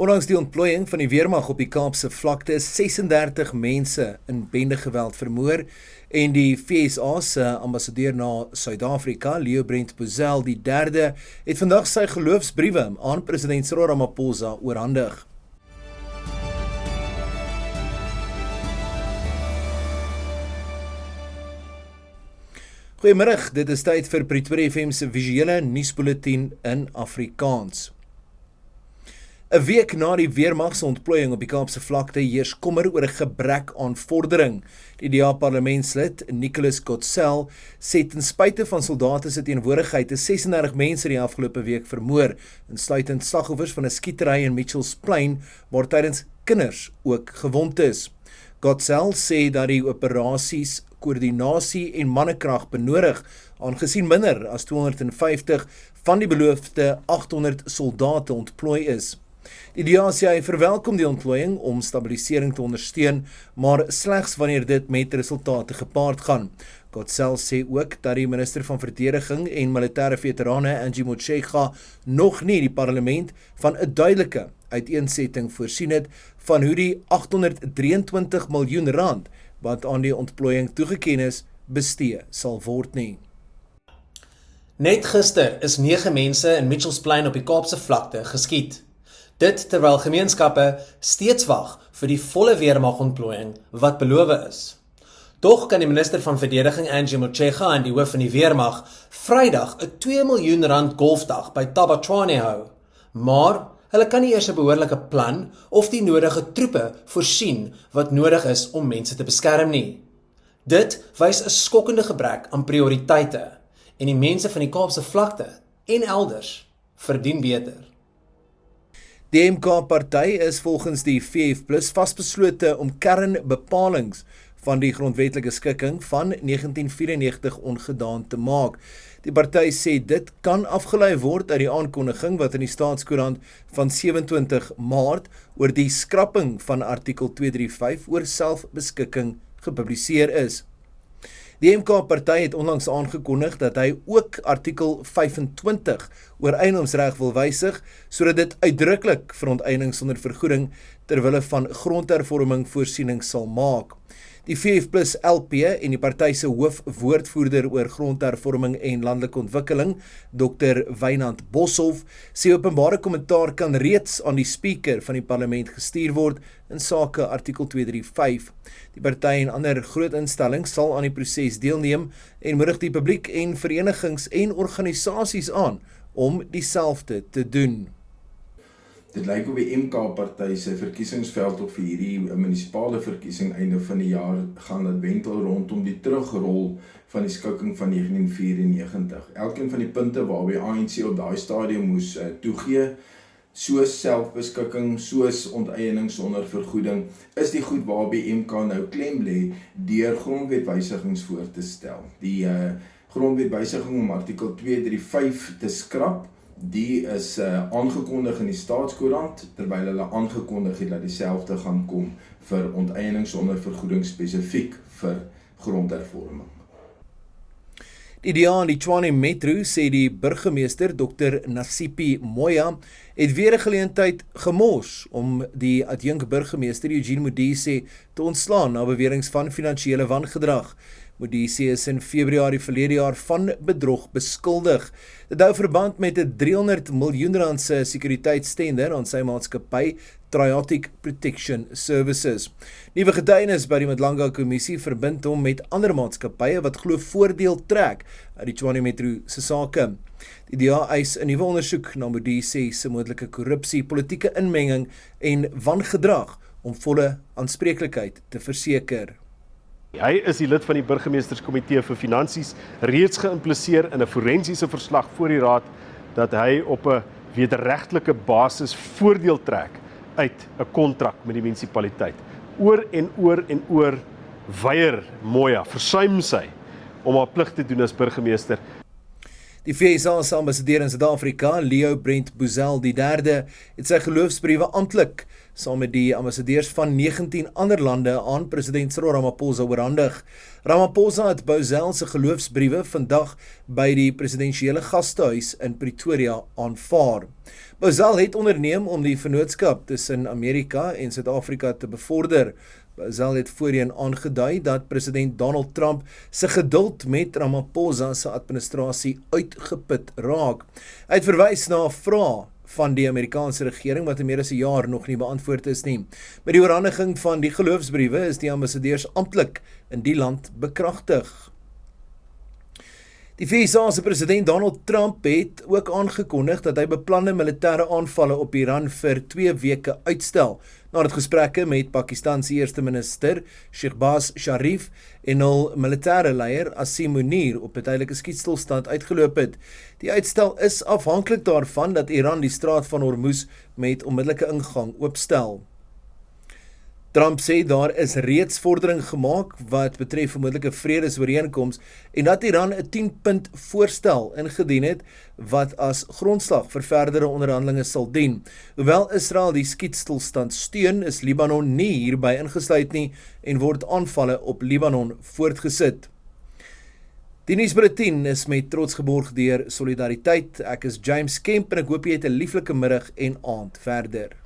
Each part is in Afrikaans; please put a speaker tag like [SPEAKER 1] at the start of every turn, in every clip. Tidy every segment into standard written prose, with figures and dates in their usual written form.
[SPEAKER 1] Ondanks die ontplooiing van die weermag op die Kaapse vlakte is 36 mense in bendegeweld vermoor en die FSA se ambassadeur na Suid-Afrika, Leo Brent Bozell III, het vandag sy geloofsbriewe aan president Cyril Ramaphosa oorhandig. Goeiemiddag, dit is tyd vir Pretoria FM se visuele nuusbulletin in Afrikaans. 'n Week na die weermag se ontplooiing op die Kaapse vlakte heers kommer oor 'n gebrek aan vordering. Die DA-parlementslid Nicholas Kotsel sê ten spyte van soldate se teenwoordigheid is 36 mense die afgelope week vermoor, insluitend slagoffers van 'n skietery in Mitchells Plain waar tydens kinders ook gewond is. Kotsel sê dat die operasies koördinasie en mannekrag benodig, aangesien minder as 250 van die beloofde 800 soldate ontplooi is. Die DA sê hy verwelkom die ontplooiing om stabilisering te ondersteun, maar slegs wanneer dit met resultate gepaard gaan. Kotsel sê ook dat die minister van verdediging en militêre veterane Angie Motshekga nog nie die parlement van 'n duidelike uiteensetting voorsien het van hoe die 823 miljoen rand wat aan die ontplooiing toegeken is, bestee sal word nie.
[SPEAKER 2] Net gister is 9 mense in Mitchells Plain op die Kaapse vlakte geskiet. Dit terwyl gemeenskappe steeds wag vir die volle weermagontplooiing wat beloof is. Tog kan die minister van verdediging Angie Motshekga en die hoof van die weermag Vrydag 'n 2 miljoen rand golfdag by Tabatwane hou. Maar hulle kan nie eers 'n behoorlike plan of die nodige troepe voorsien wat nodig is om mense te beskerm nie. Dit wys 'n skokkende gebrek aan prioriteite en die mense van die Kaapse vlakte en elders verdien beter.
[SPEAKER 1] Die MK-party is volgens die VF+ vasbeslote om kernbepalings van die grondwetlike skikking van 1994 ongedaan te maak. Die party sê dit kan afgelei word uit die aankondiging wat in die Staatskoerant van 27 Maart oor die skrapping van artikel 235 oor selfbeskikking gepubliseer is. Die MK-party het onlangs aangekondig dat hy ook artikel 25 oor eiendomsreg wil wysig, sodat dit uitdruklik veronteiening sonder vergoeding terwille van grondhervorming voorsiening sal maak. Die VF+ LP en die party se hoofwoordvoerder oor grondhervorming en landelike ontwikkeling, Dr. Wynand Boshoff, sê openbare kommentaar kan reeds aan die speaker van die parlement gestuur word in sake artikel 235. Die party en ander groot instellings sal aan die proses deelneem en moedig die publiek en verenigings en organisasies aan om dieselfde te doen.
[SPEAKER 3] Dit lyk op die MK-party se verkiesingsveld of vir hierdie munisipale verkiesing einde van die jaar gaan dit wentel rondom die terugrol van die skikking van 1994. Elkeen van die punte waarby ANC op daai stadium moes toegee, soos selfbeskikking, soos onteiening sonder vergoeding, is die goed waarby MK nou klem lê deur grondwetwysigings voor te stel. Die grondwetwysiging om artikel 235 te skrap, die is aangekondig in die Staatskoerant, terwyl hulle aangekondig het dat dieselfde gaan kom vir onteiening sonder vergoeding spesifiek vir grondhervorming.
[SPEAKER 1] Die DA in die Tshwane Metro sê die burgemeester Dr. Nasipi Moya het weer 'n geleentheid gemors om die adjunk-burgemeester Eugene Modise te ontslaan na beweringe van finansiële wangedrag. Modise is in Februarie verlede jaar van bedrog beskuldig. Dit hou verband met 'n 300 miljoen rand se sekuriteitstender aan sy maatskappy Triotic Protection Services. Nuwe getuienis by die Madlanga-kommissie verbind hom met ander maatskappye wat glo voordeel trek uit die Tshwane Metro se sake. Die DA eis 'n nuwe ondersoek na Modise se moontlike korrupsie, politieke inmenging en wangedrag om volle aanspreeklikheid te verseker.
[SPEAKER 4] Hy is die lid van die burgemeesterskomitee vir finansies, reeds geïmpliseer in 'n forensiese verslag voor die raad dat hy op 'n wederregtelike basis voordeel trek uit 'n kontrak met die munisipaliteit. Oor en oor weier Moya, versuim sy om haar plig te doen as burgemeester.
[SPEAKER 1] Die VSA se ambassadeur in Suid-Afrika, Leo Brent Bozell III, het sy geloofsbriewe amptelik saam met die ambassadeurs van 19 ander lande aan president Cyril Ramaphosa oorhandig. Ramaphosa het Bozell se geloofsbriewe vandag by die presidensiële gastehuis in Pretoria aanvaar. Bozell het onderneem om die vennootskap tussen Amerika en Suid-Afrika te bevorder. Bozell het voorheen aangedui dat president Donald Trump se geduld met Ramaphosa se administrasie uitgeput raak. Hy het verwys na 'n vraag van die Amerikaanse regering wat in meer as 'n jaar nog nie beantwoord is nie. Met die oorhandiging van die geloofsbriewe is die ambassadeurs amptelik in die land bekragtig. Die VS se president Donald Trump het ook aangekondig dat hy beplande militêre aanvalle op Iran vir 2 weke uitstel, nadat gesprekke met Pakistan se eerste minister Shehbaz Sharif en hul militêre leier Asim Munir op 'n tydelike skietstilstand uitgeloop het. Die uitstel is afhanklik daarvan dat Iran die straat van Hormuz met onmiddellike ingang oopstel. Trump sê daar is reeds vordering gemaak wat betref 'n moontlike vredesooreenkoms en dat Iran 'n 10-punt voorstel ingedien het wat as grondslag vir verdere onderhandelinge sal dien. Hoewel Israel die skietstilstand steun, is Libanon nie hierby ingesluit nie en word aanvalle op Libanon voortgesit. Die nuusbulletin is met trots geborg deur Solidariteit. Ek is James Kemp en ek hoop jy het 'n lieflike middag en aand verder.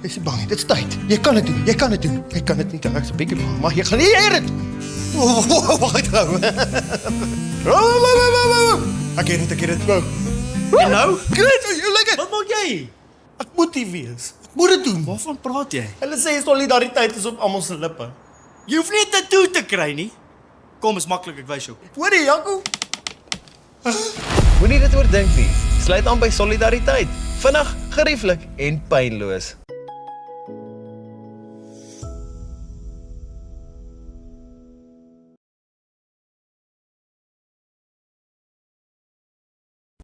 [SPEAKER 5] Is jy bang? Dit's tyd. Jy kan dit doen. Jy kan dit doen. Jy kan dit nie. Ek's 'n bietjie bang, maar jy gaan nie dit. Wag gou. Ek het dit. Wou.
[SPEAKER 6] En nou?
[SPEAKER 5] Great, you like it.
[SPEAKER 6] Wat maak jy?
[SPEAKER 5] Ek moet hier wees. Ek moet dit doen.
[SPEAKER 6] Waarvan praat jy?
[SPEAKER 5] Hulle sê solidariteit is op almal se lippe.
[SPEAKER 6] Jy hoef nie 'n tattoo te kry nie. Kom, is maklik, ek wys jou.
[SPEAKER 5] Hoorie, Janko.
[SPEAKER 7] Moenie dit oordink nie. Sluit aan by Solidariteit. Vinnig, gerieflik en pynloos.